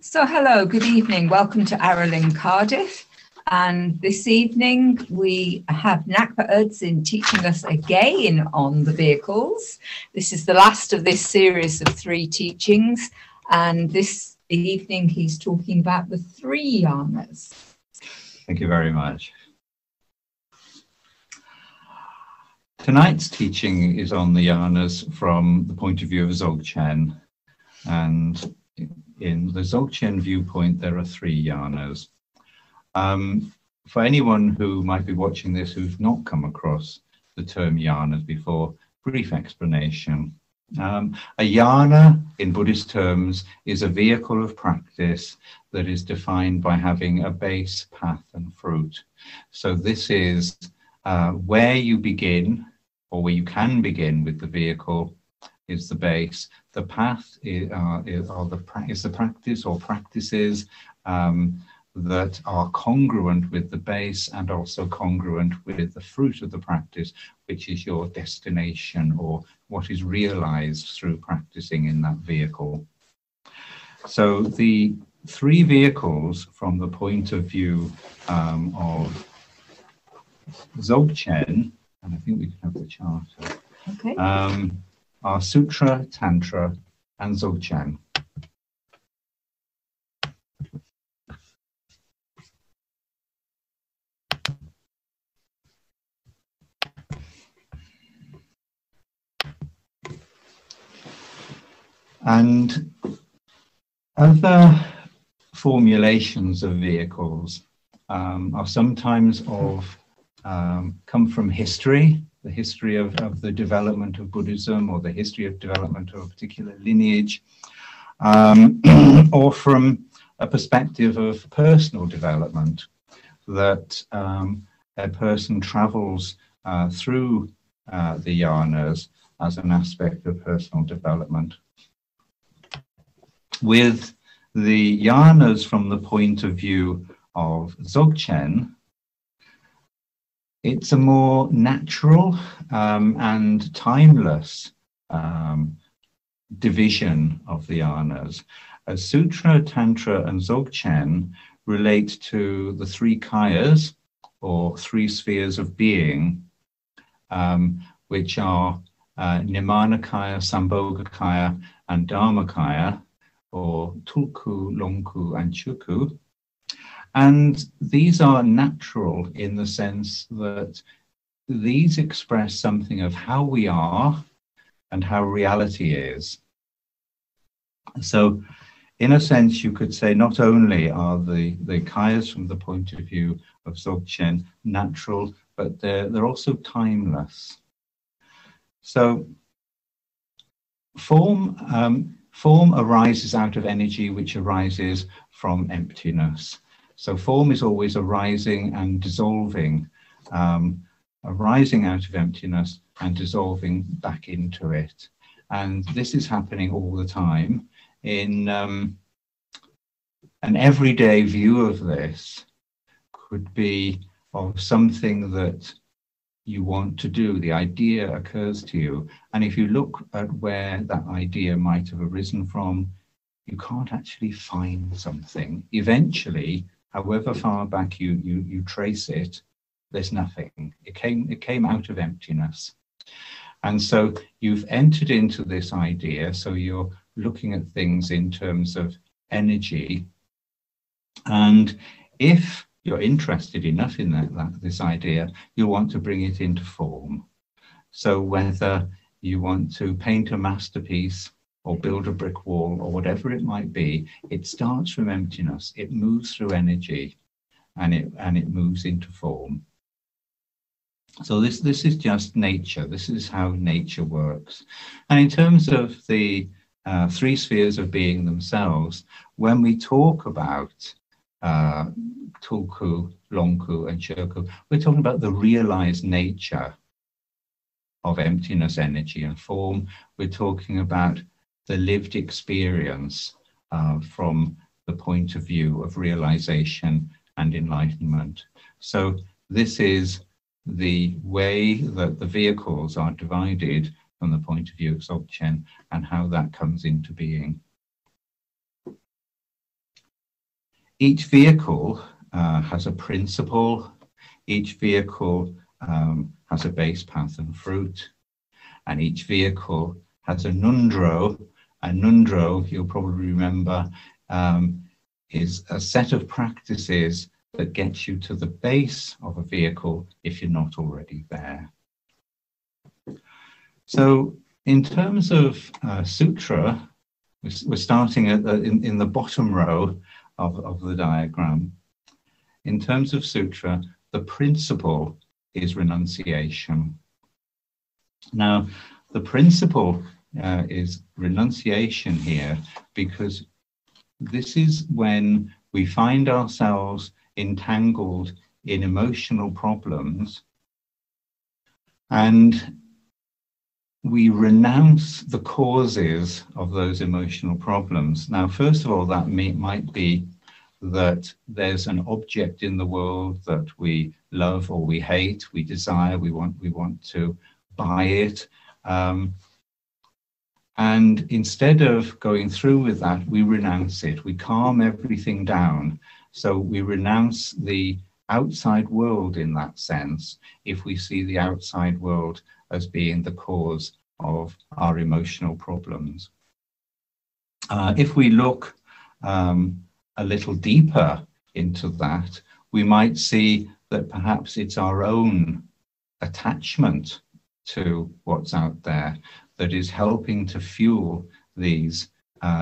So hello, good evening. Welcome to Aro Ling Cardiff. And this evening we have Ngakma Nor'dzin teaching us again on the vehicles. This is the last of this series of 3 teachings. And this evening he's talking about the 3 yanas. Thank you very much. Tonight's teaching is on the yanas from the point of view of Zogchen. And in the Zogchen viewpoint, there are 3 yanas. For anyone who might be watching this who's not come across the term yanas before, brief explanation. A yana, in Buddhist terms, is a vehicle of practice that is defined by having a base, path, and fruit. So this is where you begin, or where you can begin with the vehicle, is the base. The path is the practice or practices that are congruent with the base and also congruent with the fruit of the practice, which is your destination or what is realized through practicing in that vehicle. So the 3 vehicles from the point of view of Zogchen, and I think we can have the chart, Okay. are Sutra, Tantra, and Dzogchen. And other formulations of vehicles are sometimes come from history, the history of the development of Buddhism or the history of development of a particular lineage, or from a perspective of personal development, that a person travels through the yanas as an aspect of personal development. With the yanas from the point of view of Zogchen, it's a more natural and timeless division of the yanas. As Sutra, Tantra, and Dzogchen relate to the 3 kayas, or 3 spheres of being, which are Nirmanakaya, Sambhogakaya, and Dharmakaya, or Tulku, Longku, and Chuku. And these are natural in the sense that these express something of how we are and how reality is. So in a sense, you could say not only are the kayas from the point of view of Zogchen natural, but they're also timeless. So form arises out of energy, which arises from emptiness. So form is always arising and dissolving, arising out of emptiness and dissolving back into it. And this is happening all the time. In an everyday view of this could be of something that you want to do. The idea occurs to you. And if you look at where that idea might have arisen from, you can't actually find something. Eventually, however far back you trace it, there's nothing. It came out of emptiness. And so you've entered into this idea, so you're looking at things in terms of energy. And if you're interested enough in this idea, you want to bring it into form. So whether you want to paint a masterpiece or build a brick wall or whatever it might be, it starts from emptiness. It moves through energy and it moves into form. So this is just nature. This is how nature works. And in terms of the 3 spheres of being themselves, when we talk about Tulku, Longku, and Chuku, we're talking about the realized nature of emptiness, energy, and form. We're talking about the lived experience from the point of view of realization and enlightenment. So this is the way that the vehicles are divided from the point of view of Zogchen and how that comes into being. each vehicle has a principle. Each vehicle has a base, path, and fruit. And each vehicle has a Nundro. A Nundro, you'll probably remember, is a set of practices that gets you to the base of a vehicle if you're not already there. So in terms of Sutra, we're starting at in the bottom row of the diagram. In terms of Sutra, the principle is renunciation. Now, the principle is renunciation here because this is when we find ourselves entangled in emotional problems and we renounce the causes of those emotional problems. Now, first of all, that might be that there's an object in the world that we love or we hate, we desire, we want to buy it. And instead of going through with that, we renounce it. We calm everything down. So we renounce the outside world in that sense, if we see the outside world as being the cause of our emotional problems. If we look a little deeper into that, we might see that perhaps it's our own attachment to what's out there that is helping to fuel these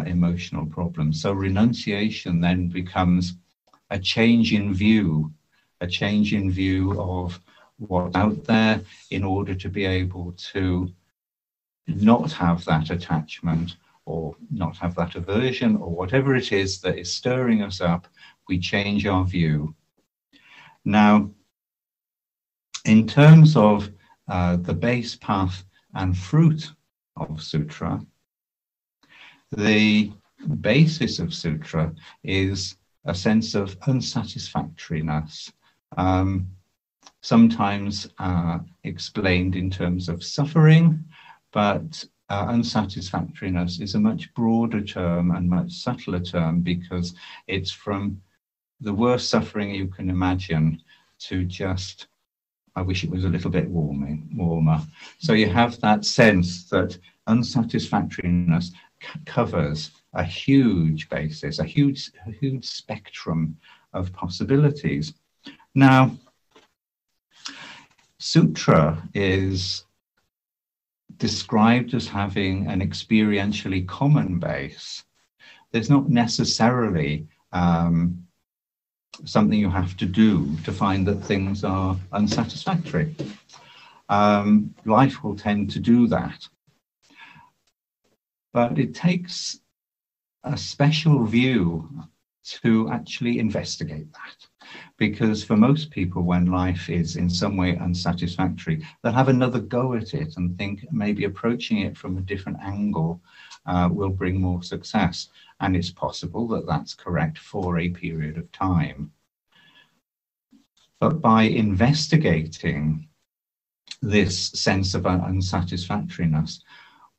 emotional problems. So renunciation then becomes a change in view of what's out there in order to be able to not have that attachment or not have that aversion or whatever it is that is stirring us up. We change our view. Now, in terms of the base, path, and fruit of Sutra, the basis of Sutra is a sense of unsatisfactoriness, sometimes explained in terms of suffering, but unsatisfactoriness is a much broader term and much subtler term because it's from the worst suffering you can imagine to just, I wish it was a little bit warmer. So you have that sense that unsatisfactoriness covers a huge basis, a huge spectrum of possibilities. Now, Sutra is described as having an experientially common base. There's not necessarily something you have to do to find that things are unsatisfactory. Life will tend to do that. But it takes a special view to actually investigate that. Because for most people, when life is in some way unsatisfactory, they'll have another go at it and think maybe approaching it from a different angle will bring more success. And it's possible that that's correct for a period of time. But by investigating this sense of unsatisfactoriness,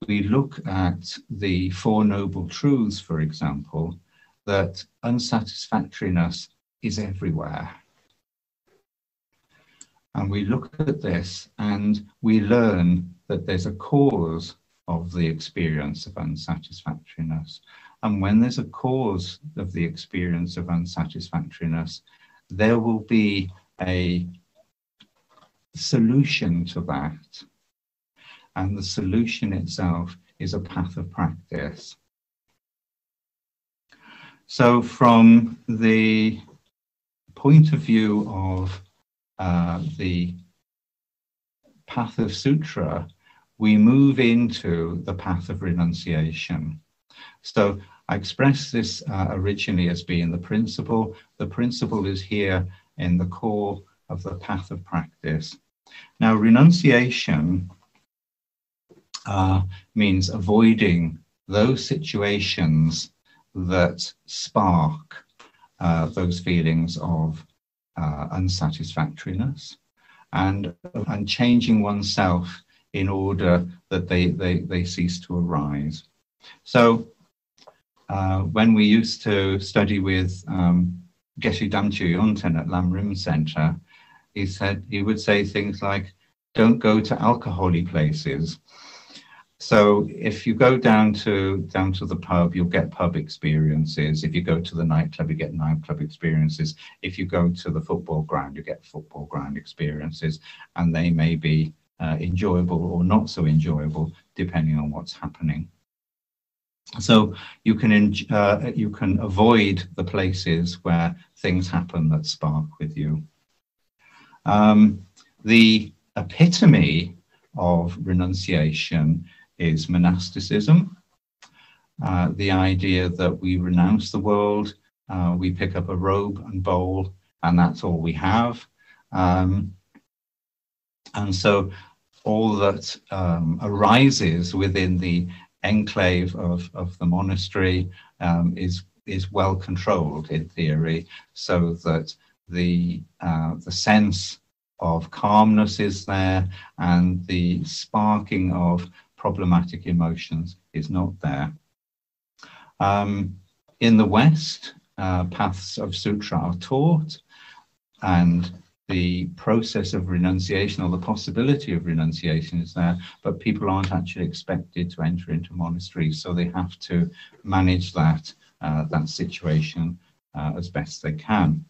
we look at the Four Noble Truths, for example, that unsatisfactoriness is everywhere. And we look at this and we learn that there's a cause of the experience of unsatisfactoriness. And when there's a cause of the experience of unsatisfactoriness, there will be a solution to that. And the solution itself is a path of practice. So from the point of view of the path of Sutra, we move into the path of renunciation. So I expressed this originally as being the principle. The principle is here in the core of the path of practice. Now, renunciation means avoiding those situations that spark those feelings of unsatisfactoriness and changing oneself in order that they cease to arise. So when we used to study with Geshe Damchu Yonten at Lam Rim Center, he would say things like, don't go to alcohol-y places. So if you go down to the pub, you'll get pub experiences. If you go to the nightclub, you get nightclub experiences. If you go to the football ground, you get football ground experiences, and they may be enjoyable or not so enjoyable depending on what's happening. So you can avoid the places where things happen that spark with you. The epitome of renunciation is monasticism. The idea that we renounce the world, we pick up a robe and bowl, and that's all we have. And so all that arises within the enclave of the monastery is well controlled in theory, so that the sense of calmness is there and the sparking of problematic emotions is not there. In the West, paths of Sutra are taught, and the process of renunciation, or the possibility of renunciation, is there, but people aren't actually expected to enter into monasteries, so they have to manage that situation as best they can.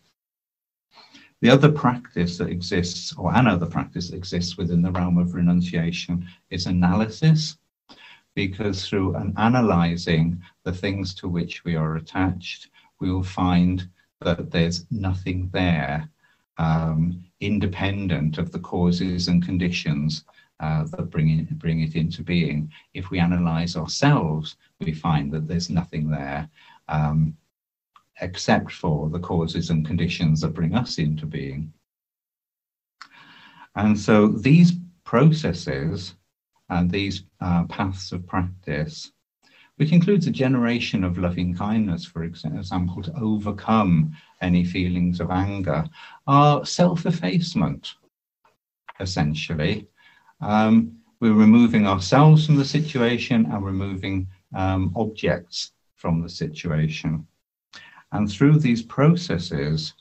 The other practice that exists, or another practice that exists within the realm of renunciation, is analysis, because through analyzing the things to which we are attached, we will find that there's nothing there independent of the causes and conditions that bring it into being. If we analyze ourselves, we find that there's nothing there except for the causes and conditions that bring us into being. And so these processes and these paths of practice, which includes a generation of loving kindness, for example, to overcome any feelings of anger, are self-effacement, essentially. We're removing ourselves from the situation and removing objects from the situation. And through these processes,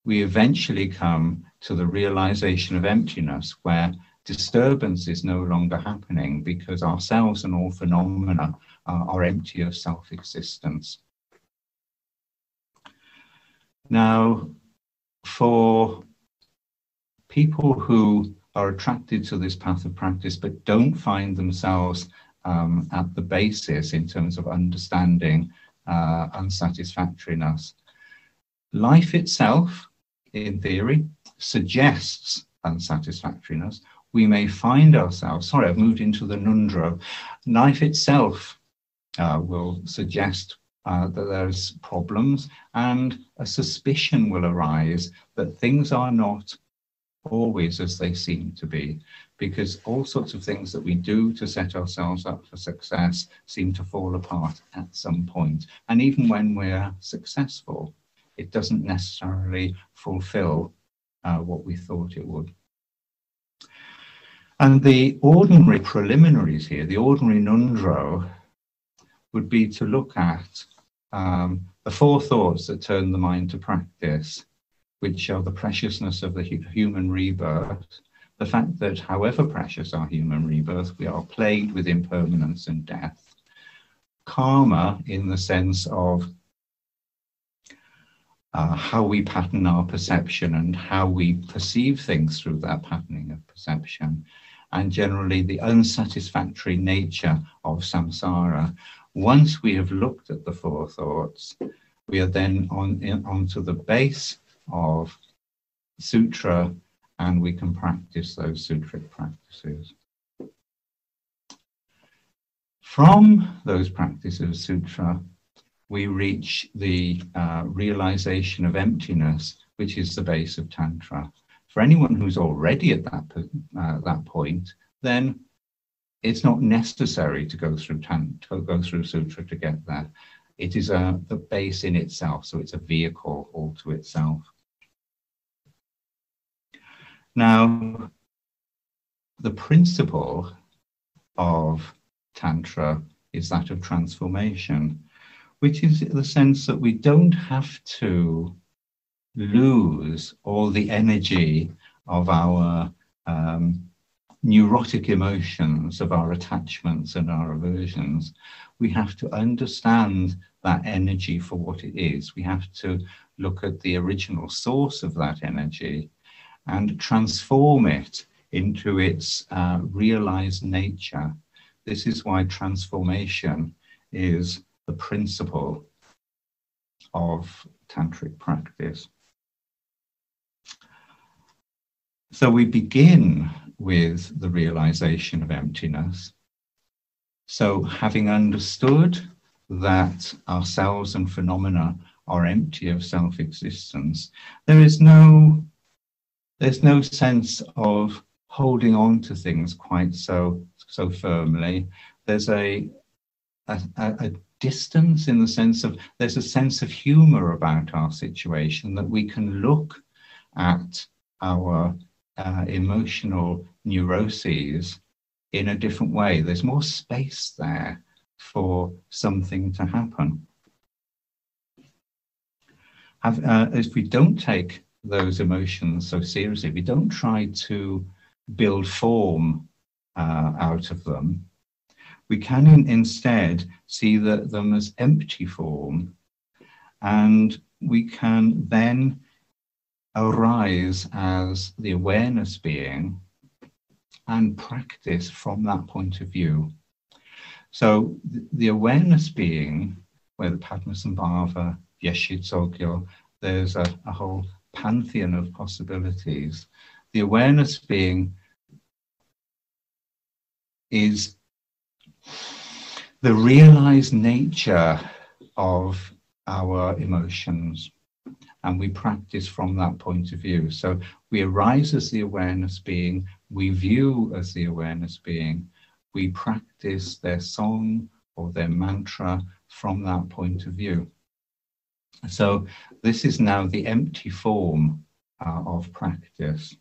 we eventually come to the realization of emptiness, where disturbance is no longer happening because ourselves and all phenomena are empty of self-existence. Now, for people who are attracted to this path of practice but don't find themselves at the basis in terms of understanding unsatisfactoriness, life itself, in theory, suggests unsatisfactoriness. We may find ourselves, sorry, I've moved into the Nundro. Life itself will suggest that there's problems, and a suspicion will arise that things are not always as they seem to be, because all sorts of things that we do to set ourselves up for success seem to fall apart at some point. And even when we're successful, it doesn't necessarily fulfill what we thought it would. And the ordinary preliminaries here, the ordinary Nundro, would be to look at the four thoughts that turn the mind to practice, which are the preciousness of the human rebirth, the fact that however precious our human rebirth, we are plagued with impermanence and death. Karma, in the sense of how we pattern our perception and how we perceive things through that patterning of perception, and generally the unsatisfactory nature of samsara. Once we have looked at the four thoughts, we are then onto the base of Sutra, and we can practice those sutric practices. From those practices of Sutra, we reach the realization of emptiness, which is the base of Tantra. For anyone who's already at that point, then it's not necessary to go through Sutra to get there. It is the base in itself, so it's a vehicle all to itself. Now, the principle of Tantra is that of transformation. which is the sense that we don't have to lose all the energy of our neurotic emotions, of our attachments and our aversions. We have to understand that energy for what it is. We have to look at the original source of that energy and transform it into its realized nature. This is why transformation is the principle of tantric practice. So we begin with the realization of emptiness. So having understood that ourselves and phenomena are empty of self-existence, there's no sense of holding on to things quite so firmly. There's a distance, in the sense of there's a sense of humor about our situation, that we can look at our emotional neuroses in a different way. There's more space there for something to happen. If we don't take those emotions so seriously, we don't try to build form out of them, we can instead see them as empty form, and we can then arise as the awareness being and practice from that point of view. So the awareness being, where the Padmasambhava, Yeshit Dzogchen, there's a whole pantheon of possibilities. The awareness being is the realized nature of our emotions, and we practice from that point of view. So we arise as the awareness being, we view as the awareness being, we practice their song or their mantra from that point of view. So this is now the empty form of practice.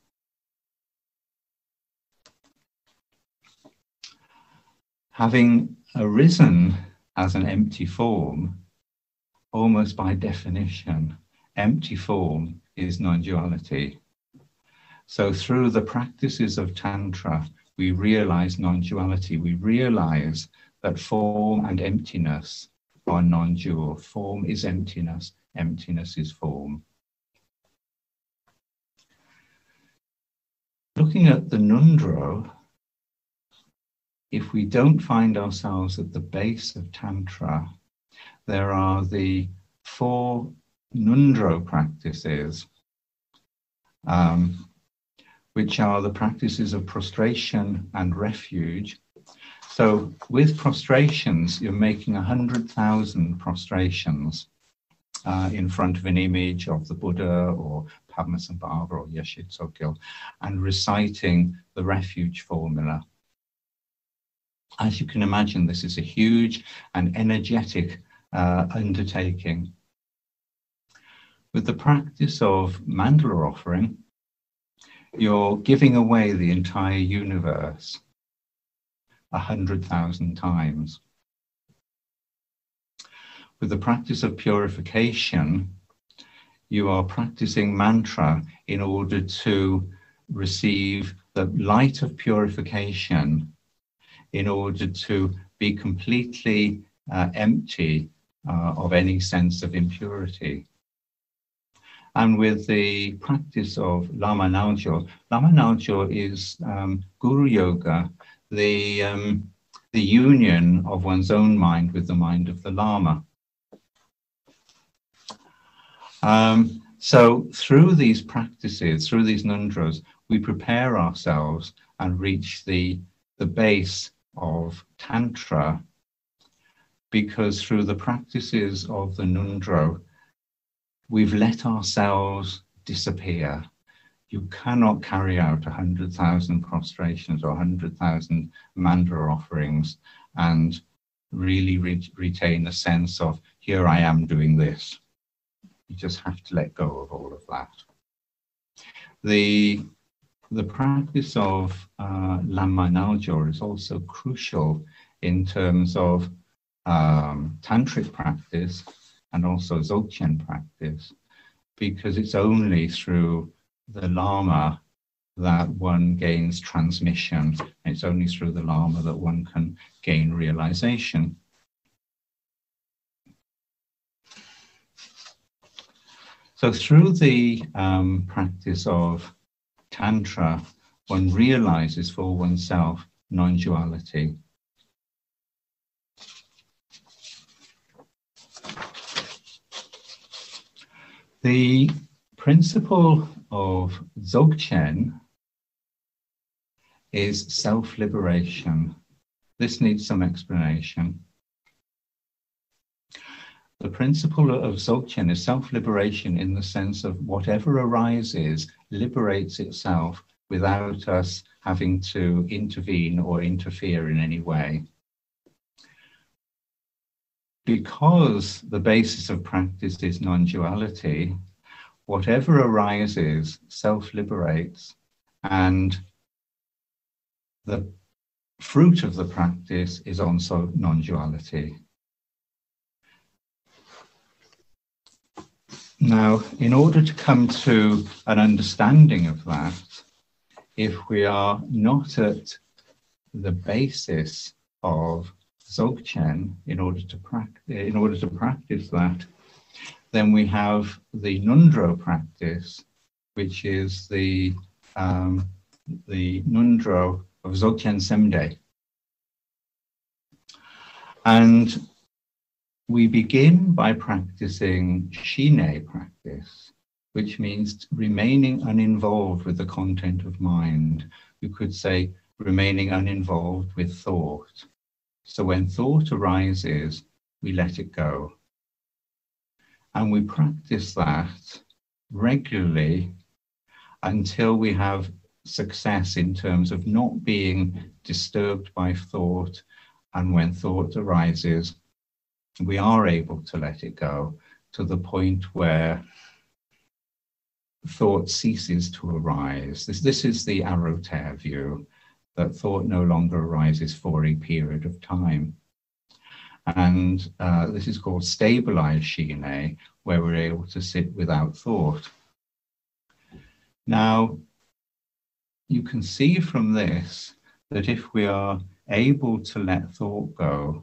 Having arisen as an empty form, almost by definition, empty form is non-duality. So through the practices of Tantra, we realize non-duality. We realize that form and emptiness are non-dual. Form is emptiness, emptiness is form. Looking at the Nundro, if we don't find ourselves at the base of Tantra, there are the 4 Nundro practices, which are the practices of prostration and refuge. So with prostrations, you're making 100,000 prostrations in front of an image of the Buddha or Padmasambhava or Yeshit Dzogchen, and reciting the refuge formula. As you can imagine, this is a huge and energetic undertaking. With the practice of mandala offering, you're giving away the entire universe 100,000 times. With the practice of purification, you are practicing mantra in order to receive the light of purification, in order to be completely empty of any sense of impurity. And with the practice of Lama Naljo is Guru Yoga, the union of one's own mind with the mind of the Lama. So through these practices, through these Nundros, we prepare ourselves and reach the base of Tantra, because through the practices of the Nundro, we've let ourselves disappear. You cannot carry out 100,000 prostrations or 100,000 mandala offerings and really retain a sense of, here I am doing this. You just have to let go of all of that. The practice of Lama Naljo is also crucial in terms of tantric practice and also Zogchen practice, because it's only through the Lama that one gains transmission. It's only through the Lama that one can gain realization. So through the practice of Tantra, one realizes for oneself non-duality. The principle of Zogchen is self-liberation. This needs some explanation. The principle of Zogchen is self-liberation in the sense of whatever arises liberates itself without us having to intervene or interfere in any way. Because the basis of practice is non-duality, whatever arises self-liberates, and the fruit of the practice is also non-duality. Now, in order to come to an understanding of that, if we are not at the basis of Zogchen in order to practice that, then we have the Nundro Practice, which is the Nundro of Zogchen Semde. And we begin by practicing Shine practice, which means remaining uninvolved with the content of mind. You could say remaining uninvolved with thought. So when thought arises, we let it go. And we practice that regularly until we have success in terms of not being disturbed by thought. And when thought arises, we are able to let it go to the point where thought ceases to arise. This is the Aro view, that thought no longer arises for a period of time. And this is called stabilized Shine, where we're able to sit without thought. Now, you can see from this that if we are able to let thought go,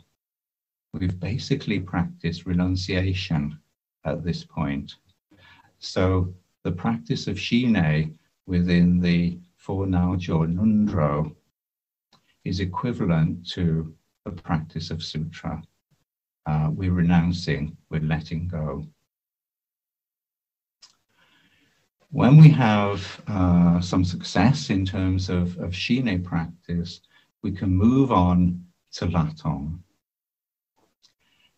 we've basically practiced renunciation at this point. So the practice of Shine within the Four Naojo Nundro is equivalent to the practice of Sutra. We're renouncing, we're letting go. When we have some success in terms of Shine practice, we can move on to Latong.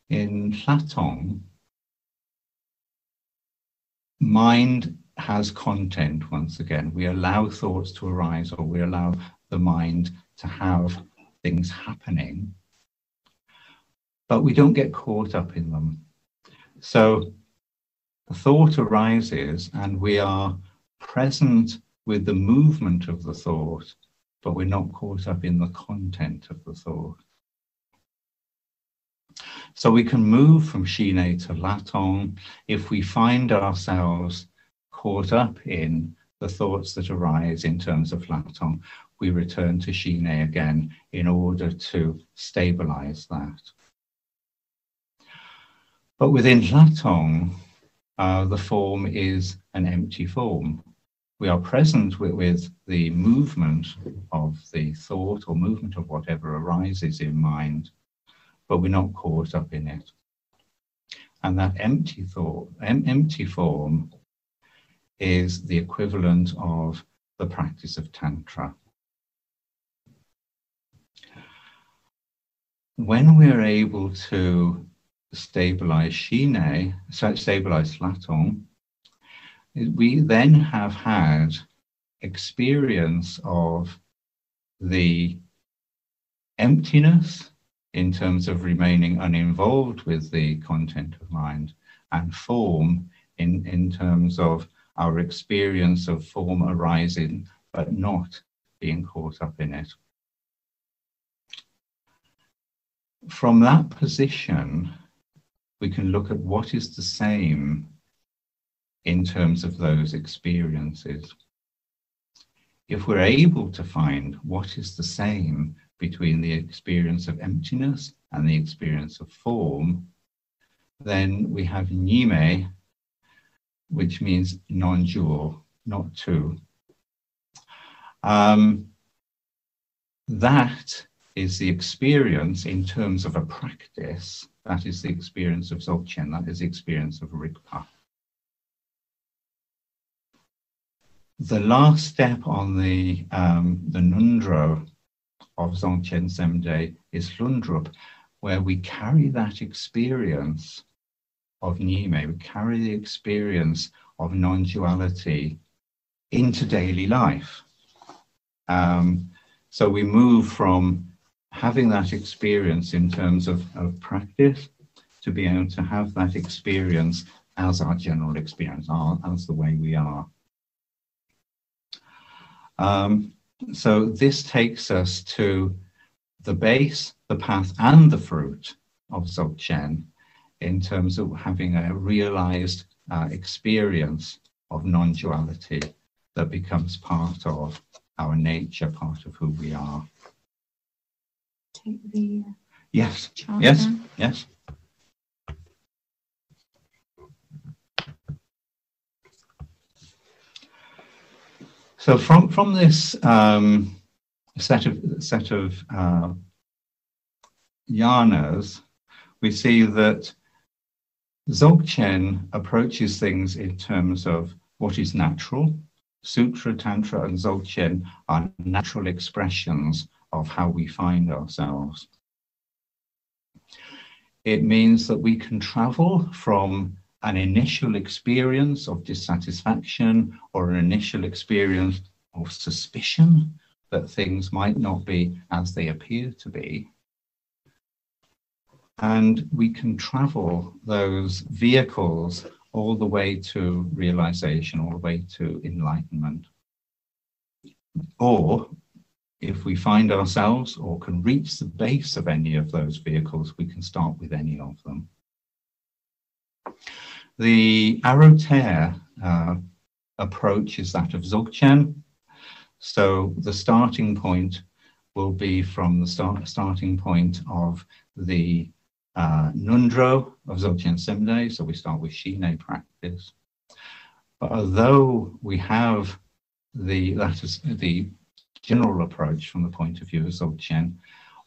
In Latong, mind has content once again. We allow thoughts to arise, or we allow the mind to have things happening, but we don't get caught up in them. So the thought arises and we are present with the movement of the thought, but we're not caught up in the content of the thought. So we can move from Shine to Latong if we find ourselves caught up in the thoughts that arise in terms of Latong. We return to Shine again in order to stabilize that. But within Latong, the form is an empty form. We are present with the movement of the thought or movement of whatever arises in mind, but we're not caught up in it. And that empty form is the equivalent of the practice of Tantra. When we're able to stabilize Shine, stabilize Latong, we then have had experience of the emptiness in terms of remaining uninvolved with the content of mind, and form in terms of our experience of form arising but not being caught up in it. from that position, we can look at what is the same in terms of those experiences. If we're able to find what is the same between the experience of emptiness and the experience of form, then we have Nyime, which means non-dual, not two. That is the experience in terms of a practice. That is the experience of Zogchen. That is the experience of Rigpa. The last step on the Nundro of Zogchen Semde is Lundrup, where we carry that experience of Nyime, we carry the experience of non-duality into daily life. So we move from having that experience in terms of practice to be able to have that experience as our general experience, as the way we are. So this takes us to the base, the path, and the fruit of Zogchen in terms of having a realized experience of non-duality that becomes part of our nature, part of who we are. Take the yes, chart yes, down. yes. So from this set of jhanas, we see that Zogchen approaches things in terms of what is natural. Sutra, Tantra, and Dzogchen are natural expressions of how we find ourselves. It means that we can travel from an initial experience of dissatisfaction or an initial experience of suspicion that things might not be as they appear to be. And we can travel those vehicles all the way to realization, all the way to enlightenment. Or if we find ourselves or can reach the base of any of those vehicles, we can start with any of them. The Aro approach is that of Zogchen. So the starting point will be from the starting point of the Nundro of Zogchen Semde, so we start with Shine practice. But although we have the general approach from the point of view of Zogchen,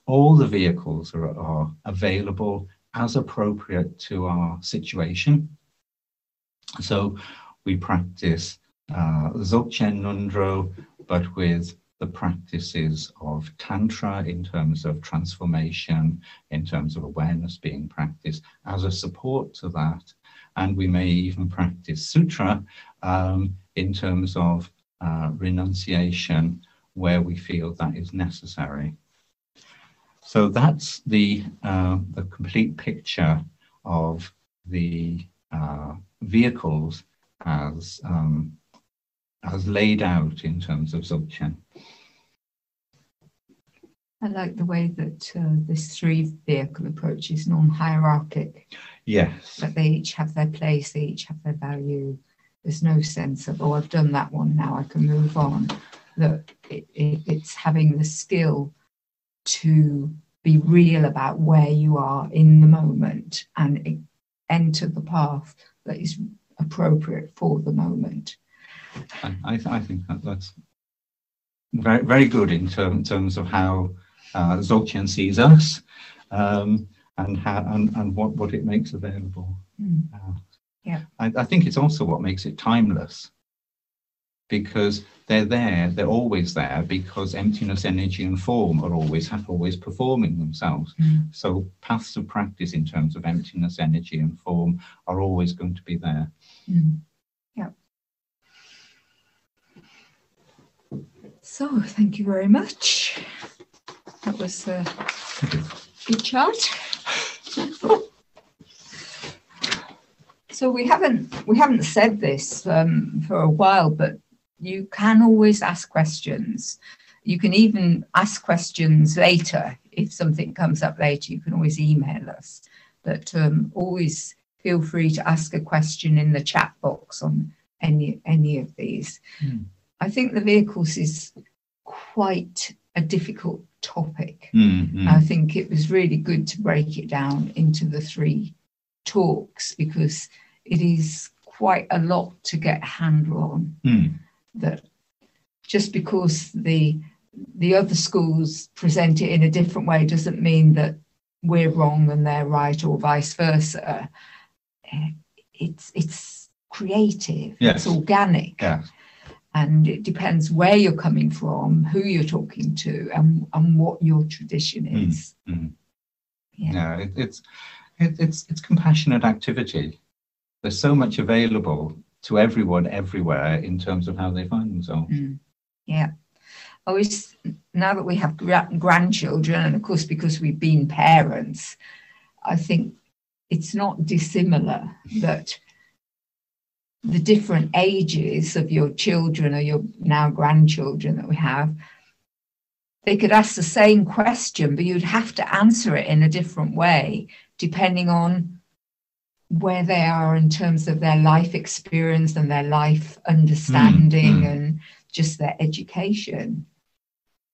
all the vehicles are available as appropriate to our situation. So we practice Zogchen Nundro, but with the practices of Tantra in terms of transformation, in terms of awareness being practiced as a support to that. And we may even practice Sutra in terms of renunciation where we feel that is necessary. So that's the complete picture of the vehicles as laid out in terms of Zogchen. I like the way that this three-vehicle approach is non-hierarchic. Yes. That they each have their place, they each have their value. There's no sense of, oh, I've done that one, now I can move on. That it's having the skill to be real about where you are in the moment and enter the path that is appropriate for the moment. I think that's very, very good in terms of how Zogchen sees us and what it makes available. Yeah, I think it's also what makes it timeless, because they're always there, because emptiness, energy, and form are always performing themselves. So paths of practice in terms of emptiness, energy, and form are always going to be there. Yeah. So thank you very much. That was a good chart. So we haven't said this for a while, but you can always ask questions. You can even ask questions later if something comes up later, you can always email us. But always feel free to ask a question in the chat box on any of these. I think the vehicles is quite a difficult topic. I think it was really good to break it down into the 3 talks, because it is quite a lot to get a handle on. That just because the other schools present it in a different way doesn't mean that we're wrong and they're right, or vice versa. It's creative, it's organic. And it depends where you're coming from, who you're talking to, and what your tradition is. It's compassionate activity. There's so much available to everyone, everywhere, in terms of how they find themselves. Always, now that we have grandchildren, and of course because we've been parents, I think it's not dissimilar that the different ages of your children or your now grandchildren that we have, they could ask the same question, but you'd have to answer it in a different way, depending on where they are in terms of their life experience and their life understanding and just their education.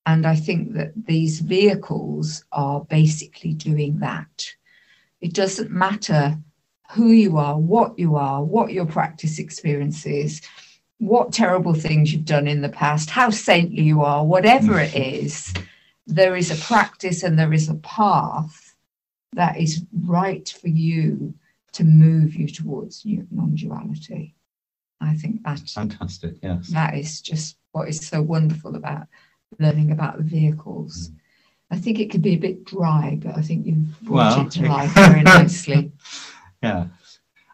And I think that these vehicles are basically doing that. It doesn't matter who you are, what your practice experience is, what terrible things you've done in the past, how saintly you are, whatever it is, there is a practice and there is a path that is right for you to move you towards non-duality. I think that's fantastic. Yes, that is just what is so wonderful about learning about the vehicles. I think it could be a bit dry, but I think you've brought it to life very nicely. And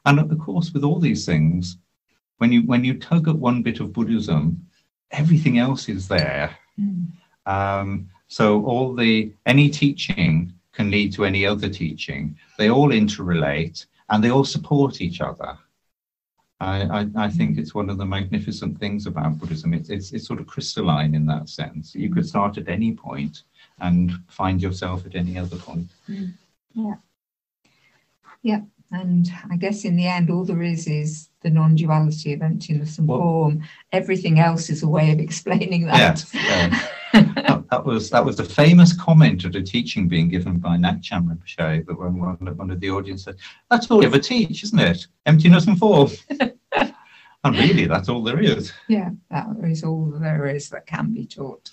of course, with all these things, when you tug at one bit of Buddhism, everything else is there. So any teaching can lead to any other teaching. They all interrelate and they all support each other. I think it's one of the magnificent things about Buddhism. It's sort of crystalline in that sense. You could start at any point and find yourself at any other point. And I guess in the end, all there is the non-duality of emptiness and form. Everything else is a way of explaining that. That was the famous comment at a teaching being given by Ngakpa Rinpoche, that when one of the audience said, "That's all you ever teach, isn't it? Emptiness and form." And really, that's all there is. That is all there is that can be taught.